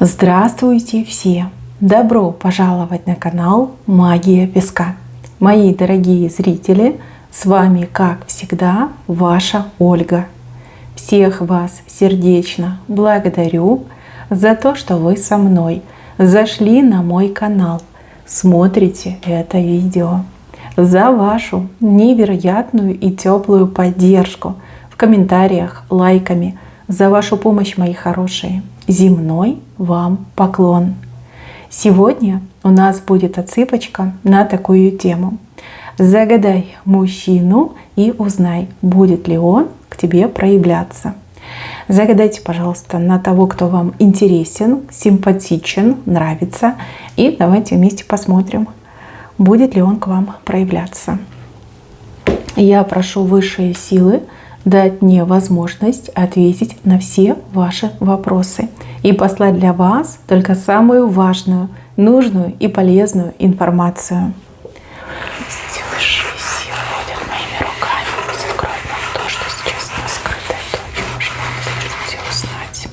Здравствуйте все! Добро пожаловать на канал Магия Песка. Мои дорогие зрители, с вами, как всегда, ваша Ольга. Всех вас сердечно благодарю за то, что вы со мной зашли на мой канал, смотрите это видео, за вашу невероятную и теплую поддержку в комментариях, лайками, за вашу помощь, мои хорошие. Земной вам поклон. Сегодня у нас будет отсыпочка на такую тему. Загадай мужчину и узнай, будет ли он к тебе проявляться. Загадайте, пожалуйста, на того, кто вам интересен, симпатичен, нравится. И давайте вместе посмотрим, будет ли он к вам проявляться. Я прошу высшие силы дать мне возможность ответить на все ваши вопросы и послать для вас только самую важную, нужную и полезную информацию. Пусть высшие силы водят моими руками, пусть откроют нам то, что сейчас скрыто, и то, чего же нам хотите узнать.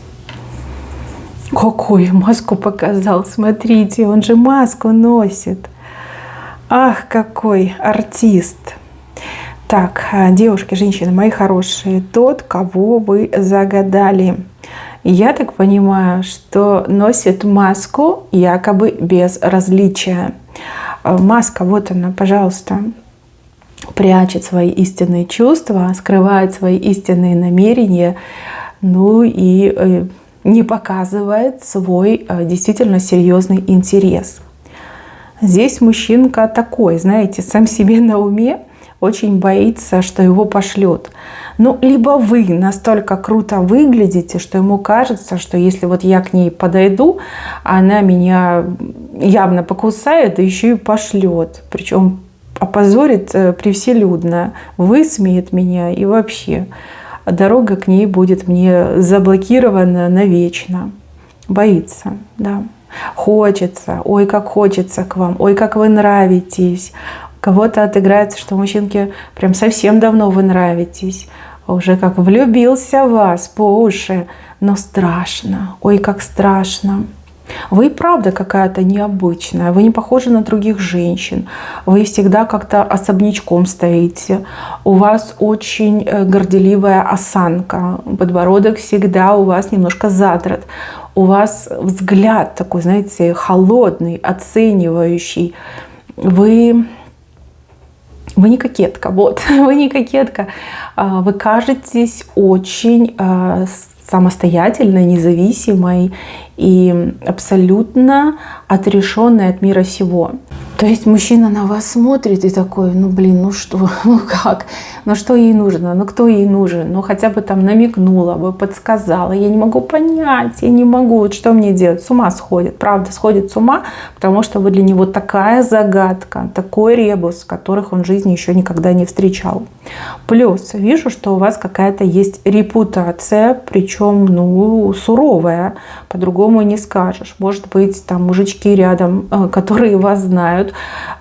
Какую маску показал, смотрите, он же маску носит. Ах, какой артист! Так, девушки, женщины, мои хорошие, тот, кого вы загадали. Я так понимаю, что носит маску якобы безразличия. Маска, вот она, пожалуйста, прячет свои истинные чувства, скрывает свои истинные намерения, ну и не показывает свой действительно серьезный интерес. Здесь мужчинка такой, знаете, сам себе на уме, очень боится, что его пошлют. Ну, либо вы настолько круто выглядите, что ему кажется, что если вот я к ней подойду, она меня явно покусает, да еще и пошлет. Причем опозорит превселюдно, высмеет меня и вообще дорога к ней будет мне заблокирована навечно. Боится, да. Хочется, ой, как хочется к вам, ой, как вы нравитесь. Кого-то отыграется, что мужчинке прям совсем давно вы нравитесь. Уже как влюбился в вас по уши. Но страшно. Ой, как страшно. Вы и правда какая-то необычная. Вы не похожи на других женщин. Вы всегда как-то особнячком стоите. У вас очень горделивая осанка. Подбородок всегда у вас немножко задрот. У вас взгляд такой, знаете, холодный, оценивающий. Вы не кокетка, вот, вы не кокетка. Вы кажетесь очень самостоятельной, независимой и абсолютно отрешенной от мира сего. То есть мужчина на вас смотрит и такой, ну блин, ну что, ну как, ну что ей нужно, ну кто ей нужен, ну хотя бы там намекнула бы, подсказала, я не могу понять, я не могу, вот что мне делать, с ума сходит, правда сходит с ума, потому что вы для него такая загадка, такой ребус, которых он в жизни еще никогда не встречал. Плюс вижу, что у вас какая-то есть репутация, причем, ну, суровая, по-другому не скажешь. Может быть, там мужички рядом, которые вас знают,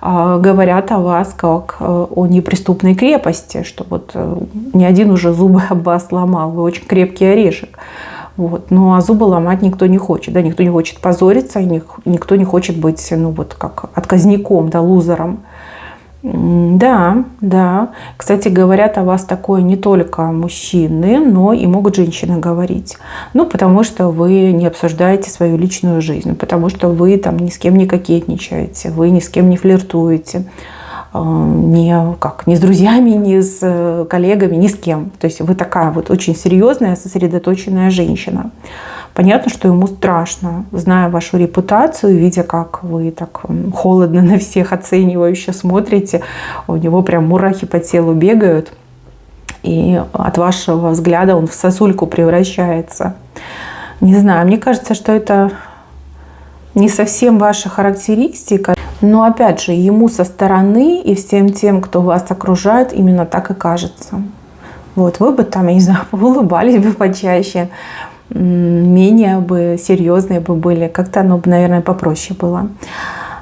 говорят о вас как о неприступной крепости, что вот ни один уже зубы об вас сломал, вы очень крепкий орешек. Вот. Ну а зубы ломать никто не хочет, да, никто не хочет позориться, никто не хочет быть, ну вот как отказником, да, лузером. Да, да. Кстати, говорят о вас такое не только мужчины, но и могут женщины говорить. Ну, потому что вы не обсуждаете свою личную жизнь, потому что вы там ни с кем не кокетничаете, вы ни с кем не флиртуете, ни с друзьями, ни с коллегами, ни с кем. То есть вы такая вот очень серьезная, сосредоточенная женщина. Понятно, что ему страшно, зная вашу репутацию, видя, как вы так холодно на всех оценивающе смотрите, у него прям мурахи по телу бегают, и от вашего взгляда он в сосульку превращается. Не знаю, мне кажется, что это не совсем ваша характеристика, но опять же, ему со стороны и всем тем, кто вас окружает, именно так и кажется. Вот, вы бы там, я не знаю, улыбались бы почаще, менее бы серьезные бы были, как-то оно бы, наверное, попроще было.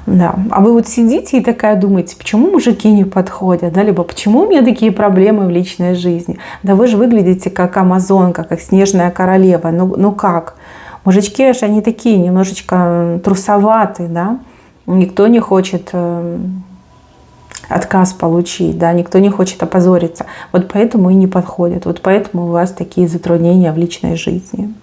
Да. А вы вот сидите и такая думаете, почему мужики не подходят, да, либо почему у меня такие проблемы в личной жизни? Да вы же выглядите как амазонка, как снежная королева, ну как? Мужички же они такие немножечко трусоватые, да. Никто не хочет отказ получить, да, никто не хочет опозориться. Вот поэтому и не подходят. Вот поэтому у вас такие затруднения в личной жизни.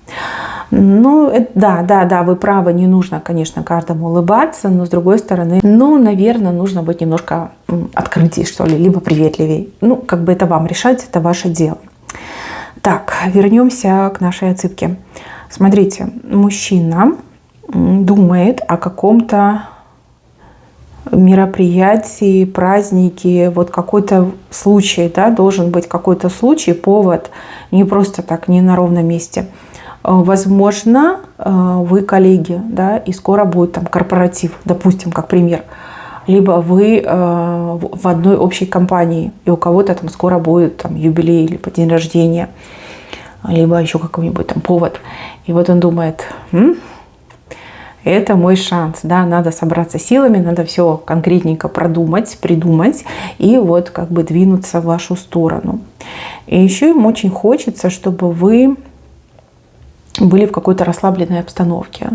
Ну, да, вы правы, не нужно, конечно, каждому улыбаться, но с другой стороны, ну, наверное, нужно быть немножко открытей, что ли, либо приветливее. Ну, как бы это вам решать, это ваше дело. Так, вернемся к нашей отсыпке. Смотрите, мужчина думает о каком-то мероприятии, празднике, вот какой-то случай, да, должен быть какой-то случай, повод, не просто так, не на ровном месте. Возможно, вы коллеги, да, и скоро будет там корпоратив, допустим, как пример. Либо вы в одной общей компании, и у кого-то там скоро будет там юбилей, либо день рождения, либо еще какой-нибудь там повод. И вот он думает, это мой шанс, да, надо собраться силами, надо все конкретненько продумать, придумать и вот как бы двинуться в вашу сторону. И еще им очень хочется, чтобы вы были в какой-то расслабленной обстановке.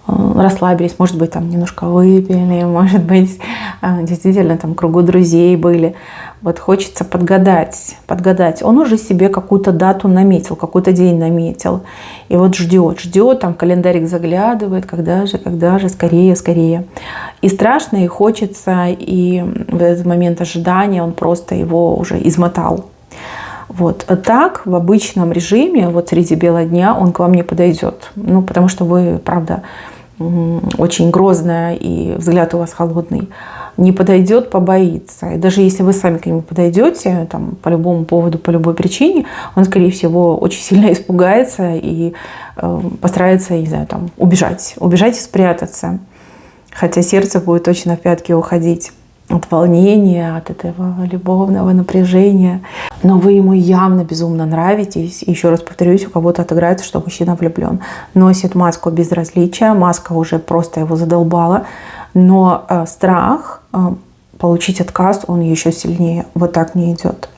Расслабились, может быть, там немножко выпили, может быть, действительно там в кругу друзей были. Вот хочется подгадать. Он уже себе какую-то дату наметил, какой-то день наметил. И вот ждет, там календарик заглядывает, когда же, скорее. И страшно, и хочется, и в этот момент ожидания он просто его уже измотал. Вот. А так, в обычном режиме, вот среди бела дня, он к вам не подойдет. Ну, потому что вы, правда, очень грозная, и взгляд у вас холодный. Не подойдет, побоится. И даже если вы сами к нему подойдете, там, по любому поводу, по любой причине, он, скорее всего, очень сильно испугается и постарается, не знаю, там, убежать и спрятаться. Хотя сердце будет точно в пятки уходить от волнения, от этого любовного напряжения. Но вы ему явно безумно нравитесь. И еще раз повторюсь, у кого-то отыграется, что мужчина влюблен. Носит маску безразличия, маска уже просто его задолбала. Но страх получить отказ, он еще сильнее. Вот так не идет.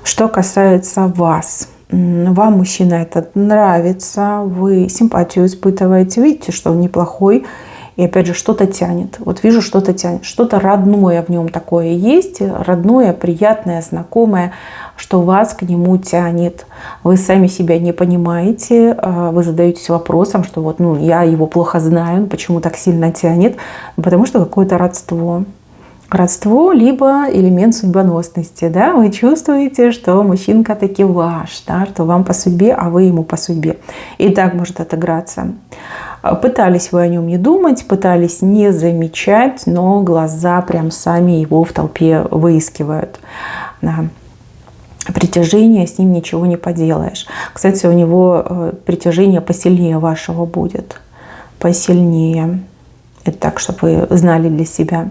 Что касается вас. Вам, мужчина, это нравится, вы симпатию испытываете, видите, что он неплохой. И опять же, что-то тянет. Вот вижу, что-то тянет. Что-то родное в нем такое есть. Родное, приятное, знакомое, что вас к нему тянет. Вы сами себя не понимаете. Вы задаетесь вопросом, что вот, я его плохо знаю, почему так сильно тянет. Потому что какое-то родство. Родство, либо элемент судьбоносности. Да? Вы чувствуете, что мужчинка таки ваш, да? Что вам по судьбе, а вы ему по судьбе. И так может отыграться. Пытались вы о нем не думать, пытались не замечать, но глаза прям сами его в толпе выискивают. Да. Притяжение, с ним ничего не поделаешь. Кстати, у него притяжение посильнее вашего будет. Посильнее. Это так, чтобы вы знали для себя.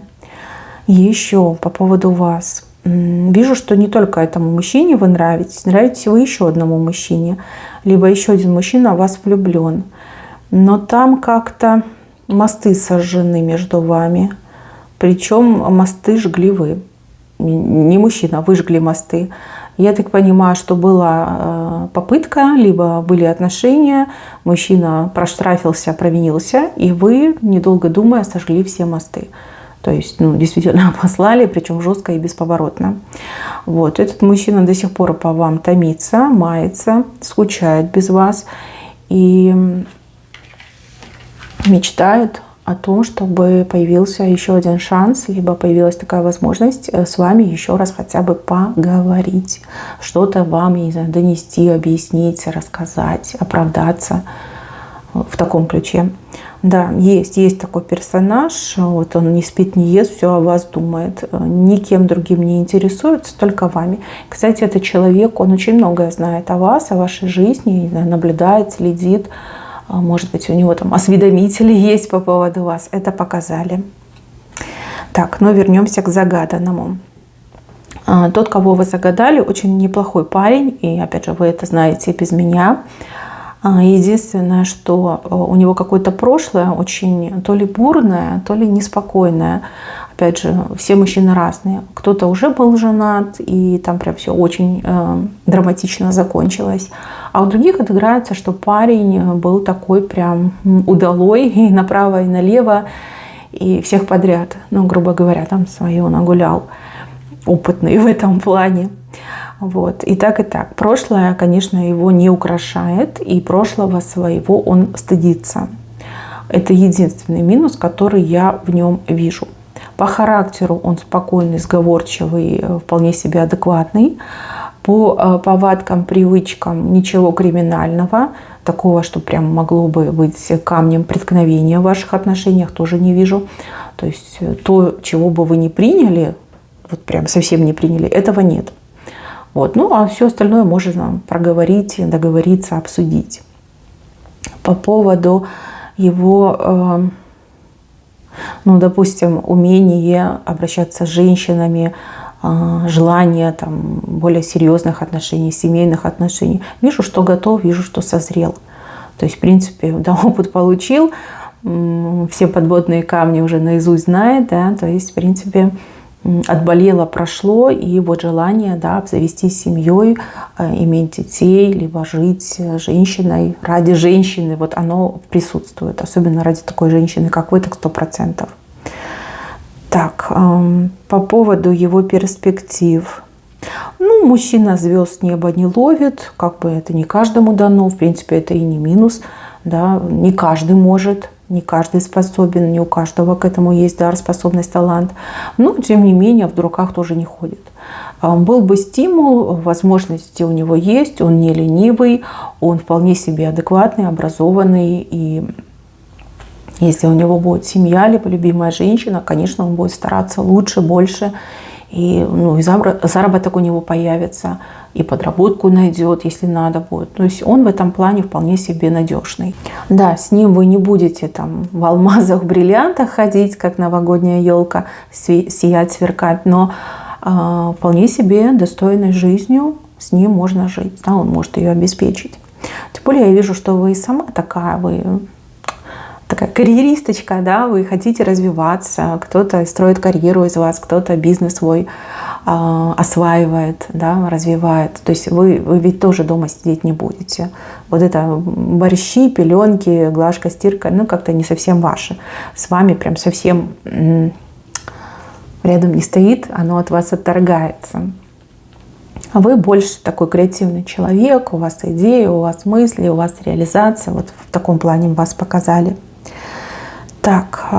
Еще по поводу вас. Вижу, что не только этому мужчине вы нравитесь. Нравитесь вы еще одному мужчине. Либо еще один мужчина в вас влюблен. Но там как-то мосты сожжены между вами. Причем мосты жгли вы. Не мужчина, вы жгли мосты. Я так понимаю, что была попытка, либо были отношения. Мужчина проштрафился, провинился, и вы, недолго думая, сожгли все мосты. То есть, действительно послали, причем жестко и бесповоротно. Вот. Этот мужчина до сих пор по вам томится, мается, скучает без вас. И мечтают о том, чтобы появился еще один шанс, либо появилась такая возможность с вами еще раз хотя бы поговорить. Что-то вам, не знаю, донести, объяснить, рассказать, оправдаться в таком ключе. Да, есть такой персонаж, вот он не спит, не ест, все о вас думает, никем другим не интересуется, только вами. Кстати, этот человек, он очень многое знает о вас, о вашей жизни, не знаю, наблюдает, следит. Может быть, у него там осведомители есть по поводу вас. Это показали. Так, но вернемся к загаданному. Тот, кого вы загадали, очень неплохой парень. И опять же, вы это знаете без меня. Единственное, что у него какое-то прошлое очень то ли бурное, то ли неспокойное. Опять же, все мужчины разные. Кто-то уже был женат, и там прям все очень драматично закончилось. А у других отыграется, что парень был такой прям удалой и направо, и налево, и всех подряд. Ну, грубо говоря, там свое нагулял, опытный в этом плане. Вот. И так, и так. Прошлое, конечно, его не украшает, и прошлого своего он стыдится. Это единственный минус, который я в нем вижу. По характеру он спокойный, сговорчивый, вполне себе адекватный. По повадкам, привычкам ничего криминального. Такого, что прям могло бы быть камнем преткновения в ваших отношениях, тоже не вижу. То есть то, чего бы вы не приняли, вот прям совсем не приняли, этого нет. Вот. Ну, а все остальное можно проговорить, договориться, обсудить. По поводу его, ну, допустим, умение обращаться с женщинами, желание там, более серьезных отношений, семейных отношений. Вижу, что готов, вижу, что созрел. То есть, в принципе, да, опыт получил, все подводные камни уже наизусть знает, да, то есть, в принципе, отболело, прошло, и вот желание, да, обзавестись семьей, иметь детей, либо жить с женщиной ради женщины, вот оно присутствует, особенно ради такой женщины, как вы, так 100%. Так, по поводу его перспектив. Ну, мужчина звезд неба не ловит, как бы это не каждому дано, в принципе, это и не минус, да, не каждый может. Не каждый способен, не у каждого к этому есть дар, способность, талант. Но, тем не менее, в дураках тоже не ходит. Был бы стимул, возможности у него есть, он не ленивый, он вполне себе адекватный, образованный. И если у него будет семья, либо любимая женщина, конечно, он будет стараться лучше, больше. И, ну, и заработок у него появится, и подработку найдет, если надо будет. То есть он в этом плане вполне себе надежный. Да, с ним вы не будете там в алмазах, бриллиантах ходить, как новогодняя елка, сиять, сверкать, но вполне себе достойной жизнью с ним можно жить. Да, он может ее обеспечить. Тем более я вижу, что вы и сама такая, вы такая карьеристочка, да, вы хотите развиваться, кто-то строит карьеру из вас, кто-то бизнес свой осваивает, да, развивает. То есть вы ведь тоже дома сидеть не будете. Вот это борщи, пеленки, глажка, стирка, ну как-то не совсем ваше. С вами прям совсем рядом не стоит, оно от вас отторгается. А вы больше такой креативный человек, у вас идеи, у вас мысли, у вас реализация. Вот в таком плане вас показали. Так,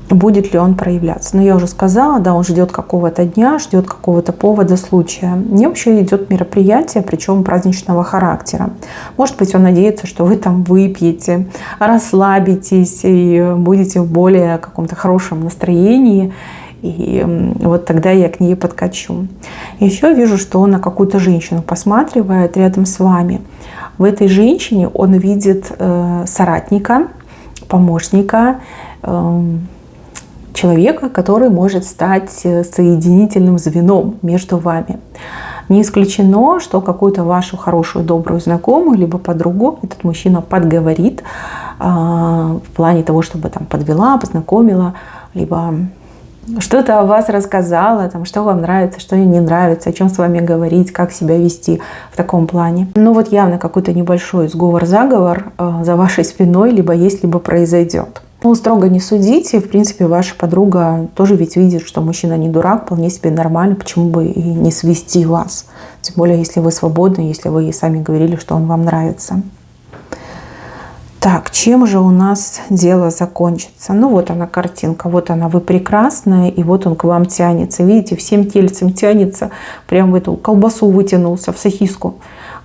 будет ли он проявляться? Ну, я уже сказала, да, он ждет какого-то дня, ждет какого-то повода, случая. Мне вообще идет мероприятие, причем праздничного характера. Может быть, он надеется, что вы там выпьете, расслабитесь и будете в более каком-то хорошем настроении. И вот тогда я к ней подкачу. Еще вижу, что он на какую-то женщину посматривает рядом с вами. В этой женщине он видит соратника, помощника, человека, который может стать соединительным звеном между вами. Не исключено, что какую-то вашу хорошую, добрую знакомую, либо подругу этот мужчина подговорит в плане того, чтобы там подвела, познакомила, либо что-то о вас рассказала, там, что вам нравится, что не нравится, о чем с вами говорить, как себя вести в таком плане. Но вот явно какой-то небольшой сговор-заговор за вашей спиной либо есть, либо произойдет. Ну, строго не судите. В принципе, ваша подруга тоже ведь видит, что мужчина не дурак, вполне себе нормально, почему бы и не свести вас. Тем более, если вы свободны, если вы сами говорили, что он вам нравится. Так, чем же у нас дело закончится? Ну, вот она картинка, вот она, вы прекрасная, и вот он к вам тянется. Видите, всем тельцем тянется, прям в эту колбасу вытянулся, в сосиску.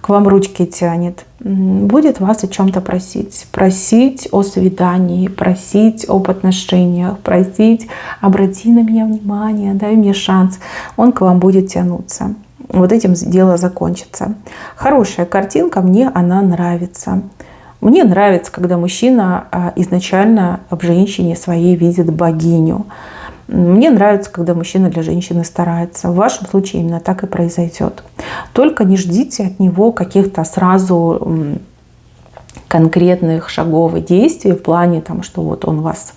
К вам ручки тянет. Будет вас о чем-то просить. Просить о свидании, просить об отношениях, просить, обрати на меня внимание, дай мне шанс. Он к вам будет тянуться. Вот этим дело закончится. Хорошая картинка, мне она нравится. Мне нравится, когда мужчина изначально в женщине своей видит богиню. Мне нравится, когда мужчина для женщины старается. В вашем случае именно так и произойдет. Только не ждите от него каких-то сразу конкретных шагов и действий в плане, там, что вот он вас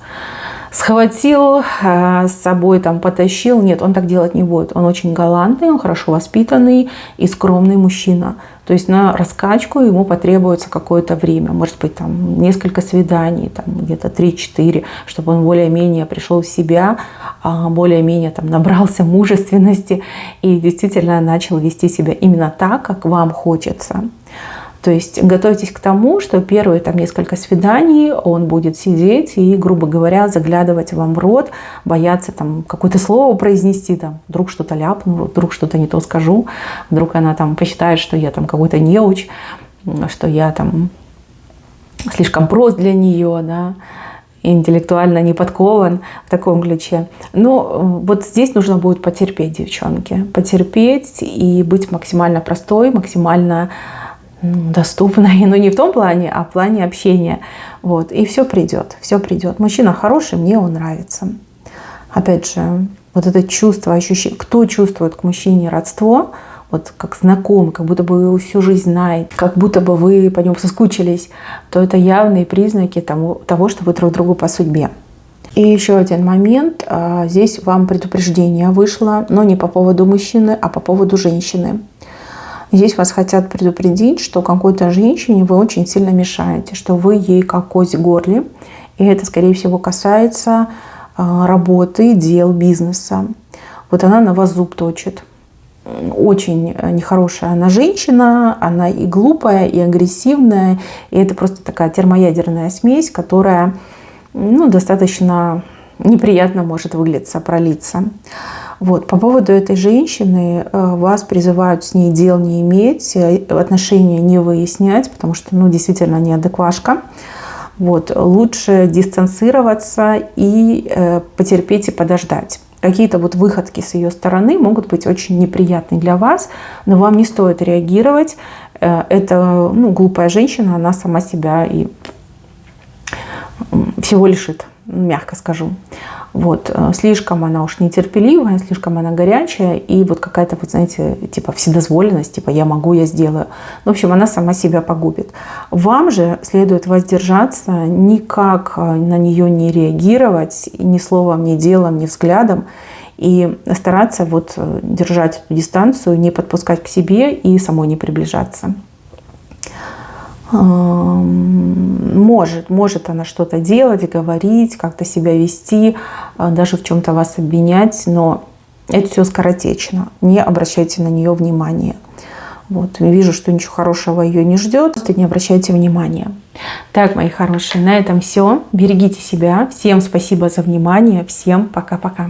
схватил, с собой там потащил. Нет, он так делать не будет. Он очень галантный, он хорошо воспитанный и скромный мужчина. То есть на раскачку ему потребуется какое-то время. Может быть, там несколько свиданий, там где-то 3-4, чтобы он более-менее пришел в себя, более-менее там набрался мужественности и действительно начал вести себя именно так, как вам хочется. То есть готовьтесь к тому, что первые там несколько свиданий он будет сидеть и, грубо говоря, заглядывать вам в рот, бояться там какое-то слово произнести, там, вдруг что-то ляпну, вдруг что-то не то скажу, вдруг она там посчитает, что я там какой-то неуч, что я там слишком прост для нее, да, интеллектуально не подкован в таком ключе. Но вот здесь нужно будет потерпеть, девчонки, потерпеть и быть максимально простой, максимально доступной, но не в том плане, а в плане общения. Вот. И все придет, все придет. Мужчина хороший, мне он нравится. Опять же, вот это чувство, ощущение, кто чувствует к мужчине родство, вот как знакомый, как будто бы вы его всю жизнь знаете, как будто бы вы по нему соскучились, то это явные признаки того, что вы друг другу по судьбе. И еще один момент. Здесь вам предупреждение вышло, но не по поводу мужчины, а по поводу женщины. Здесь вас хотят предупредить, что какой-то женщине вы очень сильно мешаете, что вы ей как кость в горле. И это, скорее всего, касается работы, дел, бизнеса. Вот она на вас зуб точит. Очень нехорошая она женщина, она и глупая, и агрессивная. И это просто такая термоядерная смесь, которая достаточно неприятно может выглядеться, пролиться. Вот. По поводу этой женщины вас призывают с ней дел не иметь, отношения не выяснять, потому что действительно неадеквашка. Вот. Лучше дистанцироваться и потерпеть и подождать. Какие-то вот выходки с ее стороны могут быть очень неприятны для вас, но вам не стоит реагировать. Это глупая женщина, она сама себя и всего лишит, мягко скажу. Вот. Слишком она уж нетерпеливая, слишком она горячая, и вот какая-то, вот знаете, типа вседозволенность, типа я могу, я сделаю. В общем, она сама себя погубит. Вам же следует воздержаться, никак на нее не реагировать, ни словом, ни делом, ни взглядом, и стараться вот держать эту дистанцию, не подпускать к себе и самой не приближаться. Может она что-то делать, говорить, как-то себя вести, даже в чем-то вас обвинять, но это все скоротечно. Не обращайте на нее внимания. Вот. Вижу, что ничего хорошего ее не ждет, просто не обращайте внимания. Так, мои хорошие, на этом все. Берегите себя. Всем спасибо за внимание. Всем пока-пока.